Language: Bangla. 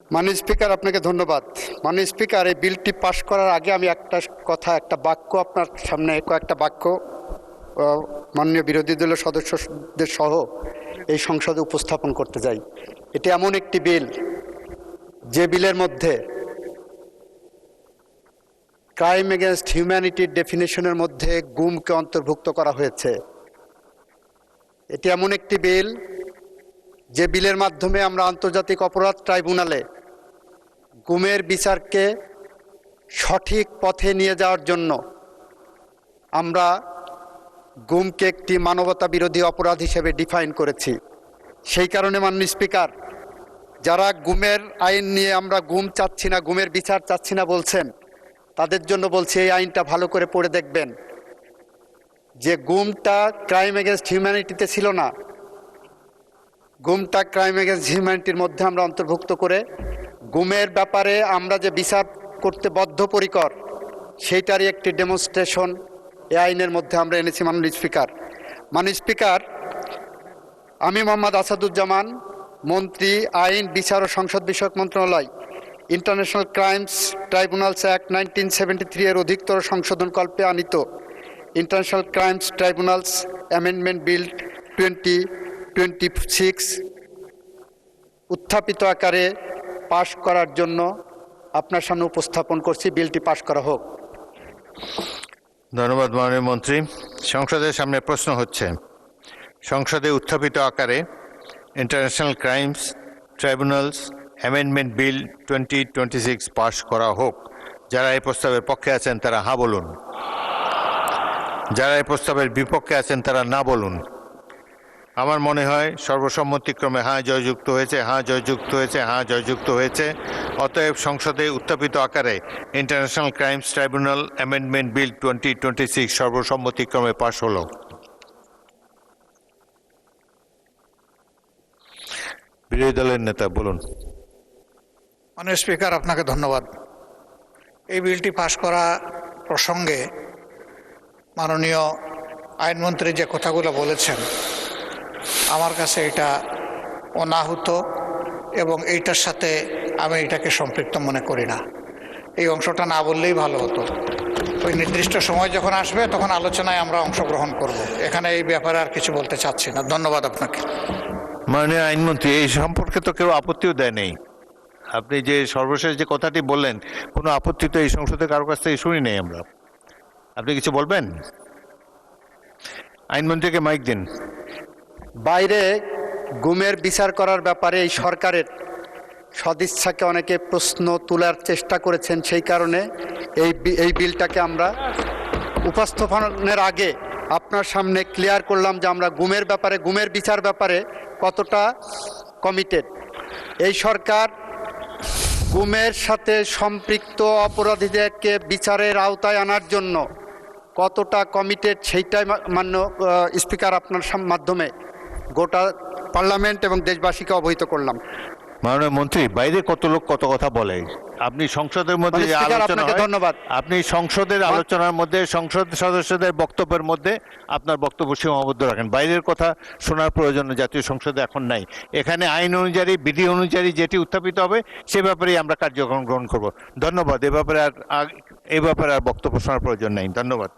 মাননীয় স্পিকার, আপনাকে ধন্যবাদ। মাননীয় স্পিকার, এই বিলটি পাশ করার আগে আমি একটা বাক্য আপনার সামনে কয়েকটা বাক্য মাননীয় বিরোধী দলের সদস্যদের সহ এই সংসদে উপস্থাপন করতে চাই। এটি এমন একটি বিল যে বিলের মধ্যে ক্রাইম এগেনস্ট হিউম্যানিটির ডেফিনেশনের মধ্যে গুমকে অন্তর্ভুক্ত করা হয়েছে। এটি এমন একটি বিল যে বিলের মাধ্যমে আমরা আন্তর্জাতিক অপরাধ ট্রাইব্যুনালে গুমের বিচারকে সঠিক পথে নিয়ে যাওয়ার জন্য আমরা গুমকে একটি মানবতা বিরোধী অপরাধ হিসেবে ডিফাইন করেছি। সেই কারণে মাননীয় স্পিকার, যারা গুমের আইন নিয়ে আমরা গুম চাচ্ছি না, গুমের বিচার চাচ্ছি না বলছেন, তাদের জন্য বলছি এই আইনটা ভালো করে পড়ে দেখবেন যে গুমটা ক্রাইম এগেনস্ট হিউম্যানিটিতে ছিল না, গুমটা ক্রাইম এগেনস্ট হিউম্যানিটির মধ্যে আমরা অন্তর্ভুক্ত করে গুমের ব্যাপারে আমরা যে বিচার করতে বদ্ধপরিকর সেইটারই একটি ডেমনস্ট্রেশন এই আইনের মধ্যে আমরা এনেছি। মাননীয় স্পিকার, আমি মোহাম্মদ আসাদুজ্জামান, মন্ত্রী, আইন, বিচার ও সংসদ বিষয়ক মন্ত্রণালয়, ইন্টারন্যাশনাল ক্রাইমস ট্রাইব্যুনালস অ্যাক্ট 1973 এর অধিকতর সংশোধন কল্পে আনিত International Crimes Tribunals Amendment bill 2026 উত্থাপিত আকারে পাশ করার জন্য আপনার সামনে উপস্থাপন করছি। বিলটি পাশ করা হোক। ধন্যবাদ মাননীয় মন্ত্রী। সংসদের সামনে প্রশ্ন হচ্ছে, সংসদে উত্থাপিত আকারে international Crimes Tribunals Amendment bill 2026 পাশ করা হোক। যারা এই প্রস্তাবের পক্ষে আছেন তারা হ্যাঁ বলুন, যারা এই প্রস্তাবের বিপক্ষে আছেন তারা না বলুন। আমার মনে হয় সর্বসম্মতিক্রমে হ্যাঁ জয়যুক্ত হয়েছে, হ্যাঁ জয়যুক্ত হয়েছে, হ্যাঁ জয়যুক্ত হয়েছে। অতএব সংসদে উত্থাপিত আকারে international crimes tribunal amendment bill 2026 সর্বসম্মতিক্রমে পাশ হলো। বিরোধী দলের নেতা বলুন। মাননীয় স্পিকার, আপনাকে ধন্যবাদ। এই বিলটি পাশ করা প্রসঙ্গে মাননীয় আইনমন্ত্রী যে কথাগুলো বলেছেন, আমার কাছে এটা অনাহুত এবং এইটার সাথে আমি এটাকে সম্পৃক্ত মনে করি না। এই অংশটা না বললেই ভালো হতো। ওই নির্দিষ্ট সময় যখন আসবে তখন আলোচনায় আমরা অংশগ্রহণ করব। এখানে এই ব্যাপারে আর কিছু বলতে চাচ্ছি না। ধন্যবাদ আপনাকে। মাননীয় আইনমন্ত্রী, এই সম্পর্কে তো কেউ আপত্তিও দেয় নেই। আপনি যে সর্বশেষ যে কথাটি বললেন, কোনো আপত্তি তো এই সংসদে কারো কাছ থেকে শুনি নেই আমরা। আপনি কিছু বলবেন? আইনমন্ত্রীকে মাইক দিন। বাইরে গুমের বিচার করার ব্যাপারে এই সরকারের সদিচ্ছাকে অনেকে প্রশ্ন তোলার চেষ্টা করেছেন। সেই কারণে এই বিলটাকে আমরা উপস্থাপনের আগে আপনার সামনে ক্লিয়ার করলাম যে আমরা গুমের বিচার ব্যাপারে কতটা কমিটেড। এই সরকার গুমের সাথে সম্পৃক্ত অপরাধীদেরকে বিচারের আওতায় আনার জন্য কতটা কমিটেড সেইটাই মাননীয় স্পিকার আপনার মাধ্যমে গোটা পার্লামেন্ট এবং দেশবাসীকে অবহিত করলাম। মাননীয় মন্ত্রী, বাইরে কত লোক কত কথা বলে, আপনি সংসদের মধ্যে আলোচনা হয়, ধন্যবাদ। আপনি সংসদের আলোচনার মধ্যে সংসদ সদস্যদের বক্তব্যের মধ্যে আপনার বক্তব্য সীমাবদ্ধ রাখেন। বাইরের কথা শোনার প্রয়োজন জাতীয় সংসদে এখন নাই। এখানে আইন অনুযায়ী, বিধি অনুযায়ী যেটি উত্থাপিত হবে সে ব্যাপারেই আমরা কার্যক্রম গ্রহণ করব। ধন্যবাদ। এ ব্যাপারে আর বক্তব্য শোনার প্রয়োজন নেই। ধন্যবাদ।